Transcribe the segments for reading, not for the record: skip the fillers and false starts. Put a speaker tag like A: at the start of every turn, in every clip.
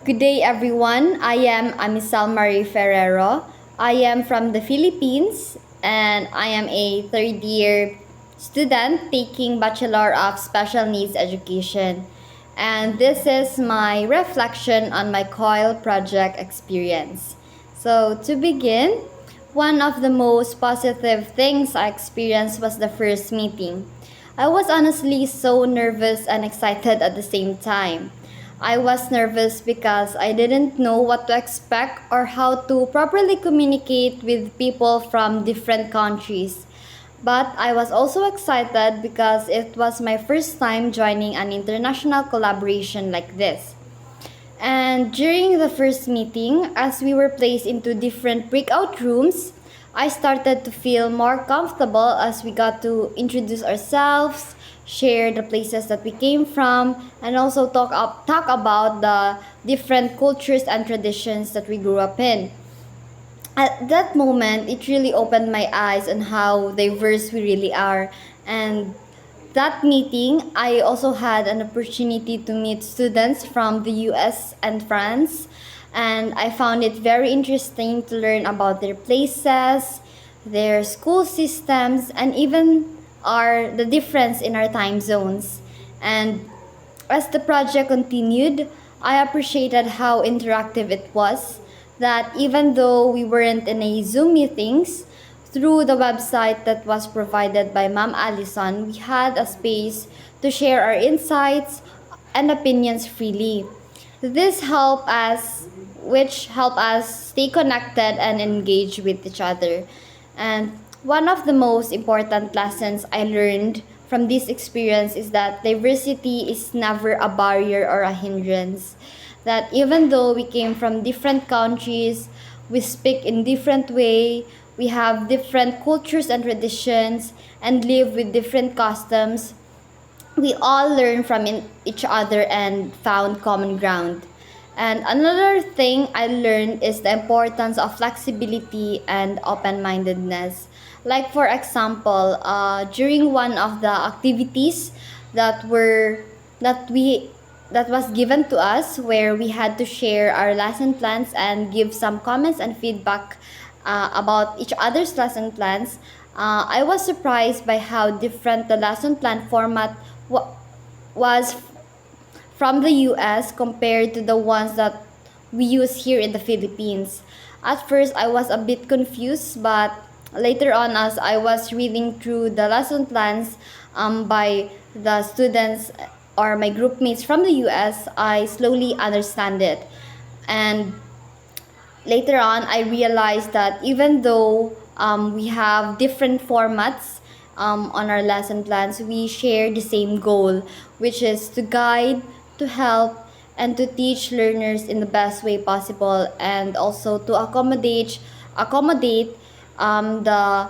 A: Good day, everyone. I am Amisal Marie Ferrero. I am from the Philippines and I am a third year student taking Bachelor of Special Needs Education. And this is my reflection on my COIL project experience. So, to begin, one of the most positive things I experienced was the first meeting. I was honestly so nervous and excited at the same time. I was nervous because I didn't know what to expect or how to properly communicate with people from different countries. But I was also excited because it was my first time joining an international collaboration like this. And during the first meeting, as we were placed into different breakout rooms, I started to feel more comfortable as we got to introduce ourselves, share the places that we came from, and also talk about the different cultures and traditions that we grew up in. At that moment, it really opened my eyes on how diverse we really are. And that meeting, I also had an opportunity to meet students from the US and France, and I found it very interesting to learn about their places, their school systems, and even the difference in our time zones. And as the project continued, I appreciated how interactive it was, that even though we weren't in a Zoom meetings, through the website that was provided by Ma'am Allison, we had a space to share our insights and opinions freely. This helped us stay connected and engage with each other. And one of the most important lessons I learned from this experience is that diversity is never a barrier or a hindrance. That even though we came from different countries, we speak in different way, we have different cultures and traditions, and live with different customs, we all learn from each other and found common ground. And another thing I learned is the importance of flexibility and open-mindedness. Like for example, during one of the activities that were that we that was given to us, where we had to share our lesson plans and give some comments and feedback about each other's lesson plans, I was surprised by how different the lesson plan format was from the US compared to the ones that we use here in the Philippines. At first, I was a bit confused, but later on, as I was reading through the lesson plans by the students or my group mates from the US, I slowly understand it. And later on, I realized that even though we have different formats on our lesson plans, we share the same goal, which is to guide, to help, and to teach learners in the best way possible, and also to accommodate the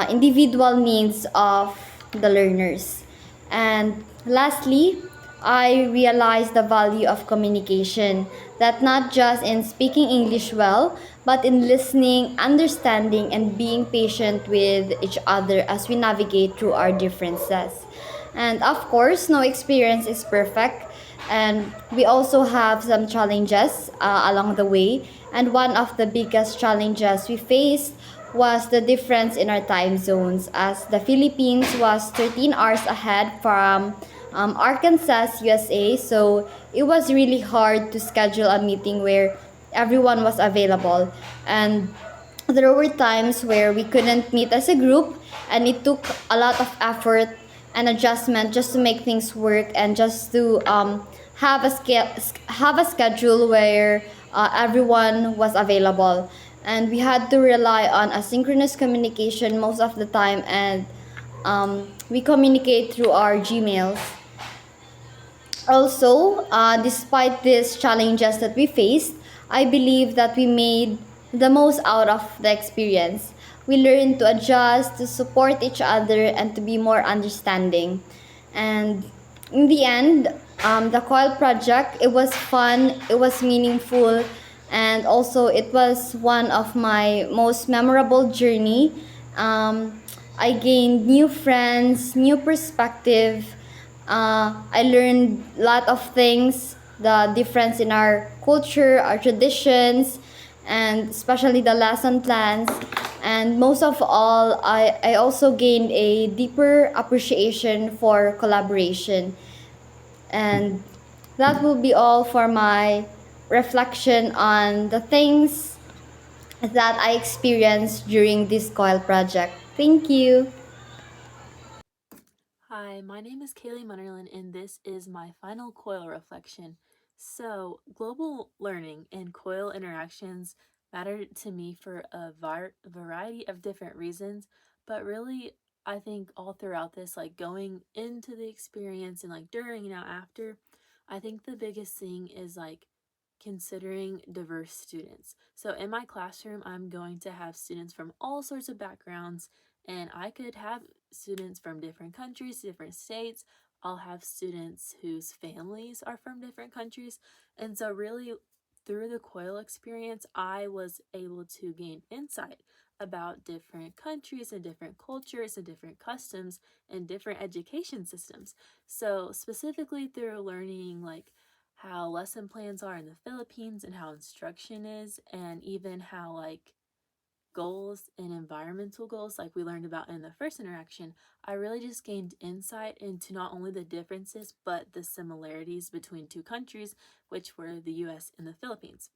A: individual needs of the learners. And lastly, I realized the value of communication, that not just in speaking English well, but in listening, understanding, and being patient with each other as we navigate through our differences. And of course, no experience is perfect, and we also have some challenges along the way. And one of the biggest challenges we faced was the difference in our time zones, as the Philippines was 13 hours ahead from Arkansas, USA. So it was really hard to schedule a meeting where everyone was available. And there were times where we couldn't meet as a group, and it took a lot of effort and adjustment just to make things work, and just to have a schedule where everyone was available. And we had to rely on asynchronous communication most of the time, and we communicate through our Gmails. Also, despite these challenges that we faced, I believe that we made the most out of the experience. We learned to adjust, to support each other, and to be more understanding. And in the end, the COIL project, it was fun, it was meaningful, and also it was one of my most memorable journey. I gained new friends, new perspective. I learned a lot of things the difference in our culture, our traditions, and especially the lesson plans. And most of all, I also gained a deeper appreciation for collaboration. And that will be all for my reflection on the things that I experienced during this COIL project. Thank you.
B: Hi, my name is Kaylee Munnerlin, and this is my final COIL reflection. So, global learning and COIL interactions matter to me for a variety of different reasons, but really, I think all throughout this, like going into the experience and like during and now after, I think the biggest thing is like considering diverse students. So, in my classroom, I'm going to have students from all sorts of backgrounds, and I could have students from different countries, different states. I'll have students whose families are from different countries. And so, really, through the COIL experience, I was able to gain insight about different countries and different cultures and different customs and different education systems. So, specifically through learning like how lesson plans are in the Philippines and how instruction is, and even how like goals and environmental goals, like we learned about in the first interaction, I really just gained insight into not only the differences but the similarities between two countries, which were the US and the Philippines.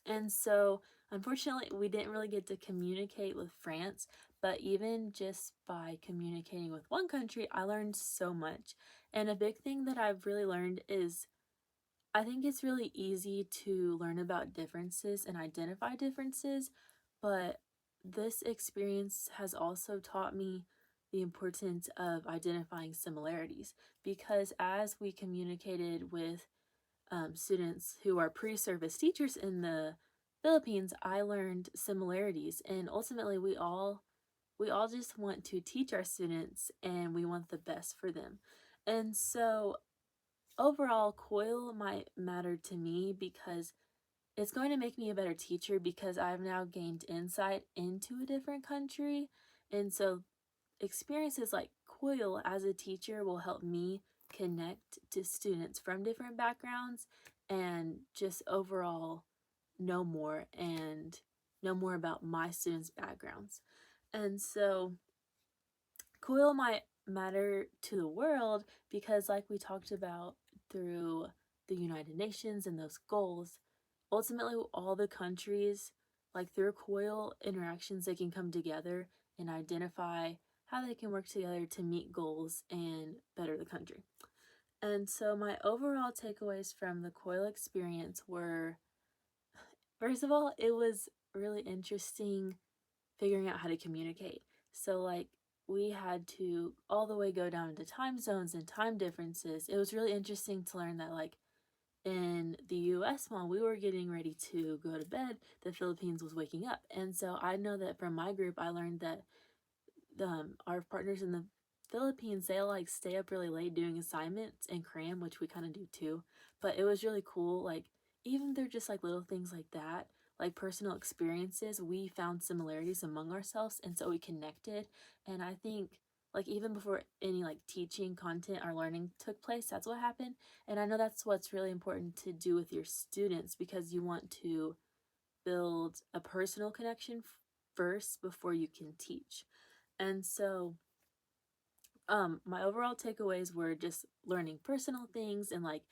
B: And so, unfortunately, we didn't really get to communicate with France, but even just by communicating with one country, I learned so much. And a big thing that I've really learned is I think it's really easy to learn about differences and identify differences, but this experience has also taught me the importance of identifying similarities because as we communicated with students who are pre-service teachers in the Philippines, I learned similarities, and ultimately we all just want to teach our students and we want the best for them. And so overall, COIL might matter to me because it's going to make me a better teacher because I've now gained insight into a different country. And so, experiences like COIL as a teacher will help me connect to students from different backgrounds and just overall know more about my students' backgrounds. And so, COIL might matter to the world because, like we talked about through the United Nations and those goals, ultimately, all the countries, like through COIL interactions, they can come together and identify how they can work together to meet goals and better the country. And so, my overall takeaways from the COIL experience were first of all, it was really interesting figuring out how to communicate. So, like, we had to all the way go down into time zones and time differences. It was really interesting to learn that, like, in the US, while we were getting ready to go to bed, the Philippines was waking up. And so I know that from my group, I learned that our partners in the Philippines, they'll like stay up really late doing assignments and cram, which we kind of do too. But it was really cool. Like, even through just like little things like that, like personal experiences, we found similarities among ourselves. And so we connected. And I think, like, even before any like teaching content or learning took place, that's what happened. And I know that's what's really important to do with your students because you want to build a personal connection first before you can teach. And so, my overall takeaways were just learning personal things and like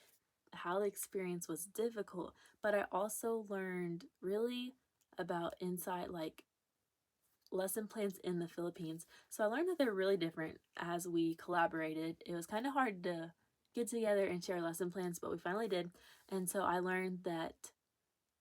B: how the experience was difficult, but I also learned really about insight like lesson plans in the Philippines. So I learned that they're really different as we collaborated. It was kind of hard to get together and share lesson plans, but we finally did. And so I learned that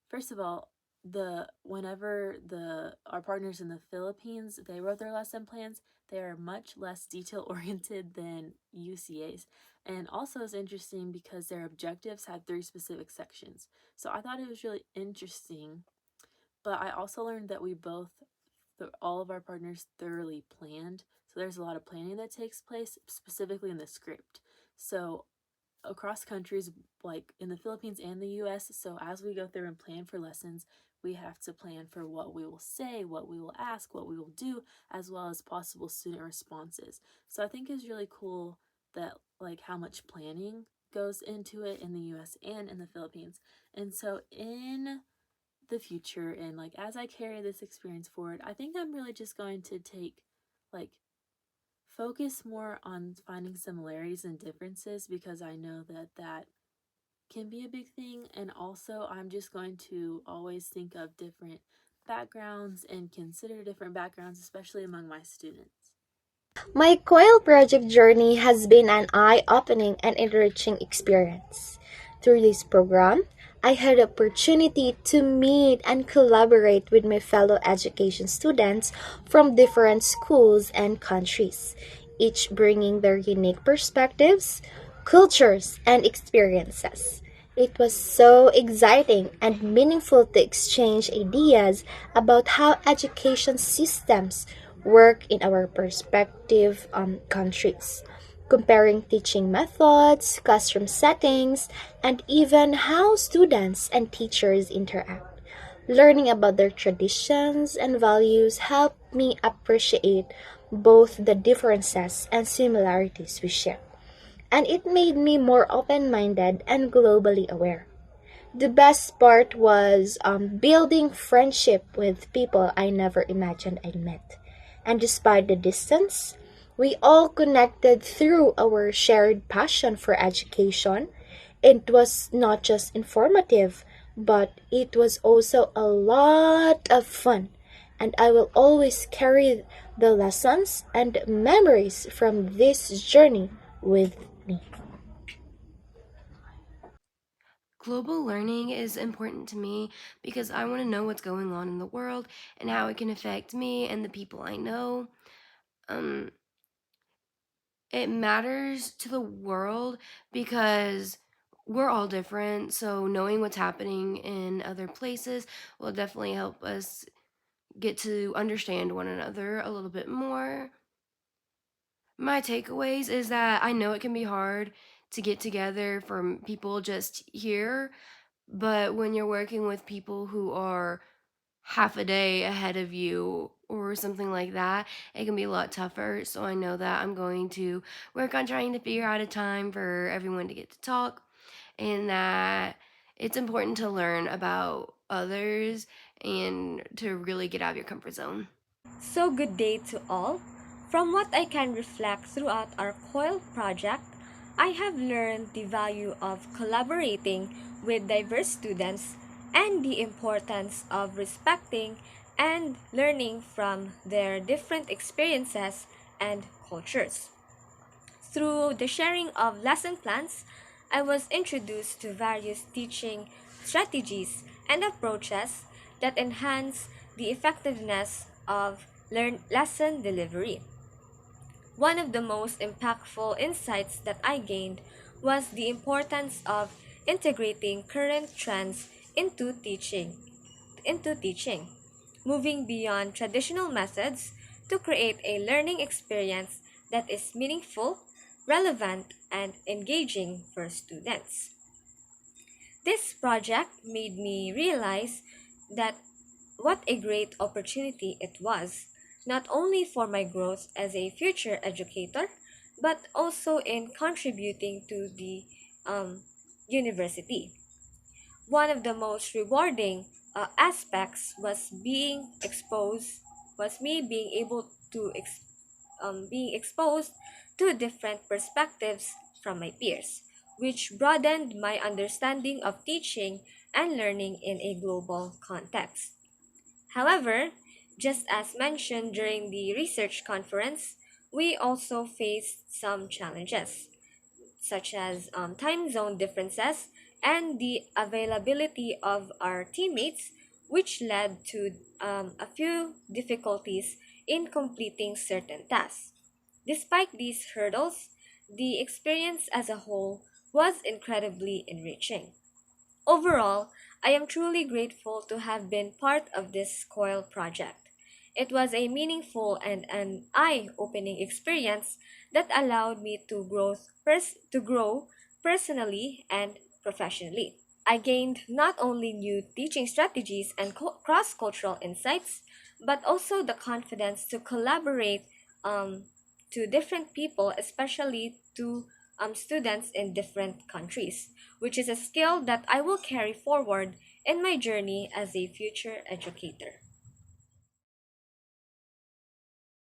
B: first of all, the whenever the our partners in the Philippines, they wrote their lesson plans, they are much less detail oriented than UCA's. And also it's interesting because their objectives had three specific sections. So I thought it was really interesting, but I also learned that we both all of our partners thoroughly planned. So there's a lot of planning that takes place specifically in the script. So across countries like in the Philippines and the US. So as we go through and plan for lessons, we have to plan for what we will say, what we will ask, what we will do, as well as possible student responses. So I think it's really cool that like how much planning goes into it in the US and in the Philippines. And so in the future and like as I carry this experience forward, I think I'm really just going to take like focus more on finding similarities and differences because I know that that can be a big thing. And also, I'm just going to always think of different backgrounds and consider different backgrounds, especially among my students.
C: My COIL project journey has been an eye opening and enriching experience. Through this program, I had the opportunity to meet and collaborate with my fellow education students from different schools and countries, each bringing their unique perspectives, cultures, and experiences. It was so exciting and meaningful to exchange ideas about how education systems work in our perspective countries, comparing teaching methods, classroom settings, and even how students and teachers interact. Learning about their traditions and values helped me appreciate both the differences and similarities we share, and it made me more open minded and globally aware. The best part was building friendship with people I never imagined I'd met. And despite the distance, we all connected through our shared passion for education. It was not just informative, but it was also a lot of fun. And I will always carry the lessons and memories from this journey with me.
D: Global learning is important to me because I want to know what's going on in the world and how it can affect me and the people I know. Um, it matters to the world because we're all different. So, knowing what's happening in other places will definitely help us get to understand one another a little bit more. My takeaways is that I know it can be hard to get together from people just here, but when you're working with people who are half a day ahead of you or something like that, it can be a lot tougher. So I know that I'm going to work on trying to figure out a time for everyone to get to talk, and that it's important to learn about others and to really get out of your comfort zone.
E: So, good day to all. From what I can reflect throughout our COIL project, I have learned the value of collaborating with diverse students and the importance of respecting and learning from their different experiences and cultures. Through the sharing of lesson plans, I was introduced to various teaching strategies and approaches that enhance the effectiveness of lesson delivery. One of the most impactful insights that I gained was the importance of integrating current trends into teaching, moving beyond traditional methods to create a learning experience that is meaningful, relevant, and engaging for students. This project made me realize that what a great opportunity it was, not only for my growth as a future educator, but also in contributing to the um, university. One of the most rewarding aspects was me being able to being exposed to different perspectives from my peers, which broadened my understanding of teaching and learning in a global context. However, just as mentioned during the research conference, we also faced some challenges, such as time zone differences and the availability of our teammates, which led to a few difficulties in completing certain tasks. Despite these hurdles, the experience as a whole was incredibly enriching. Overall, I am truly grateful to have been part of this COIL project. It was a meaningful and an eye-opening experience that allowed me to grow personally and professionally. I gained not only new teaching strategies and cross-cultural insights, but also the confidence to collaborate um, to different people, especially to students in different countries, which is a skill that I will carry forward in my journey as a future educator.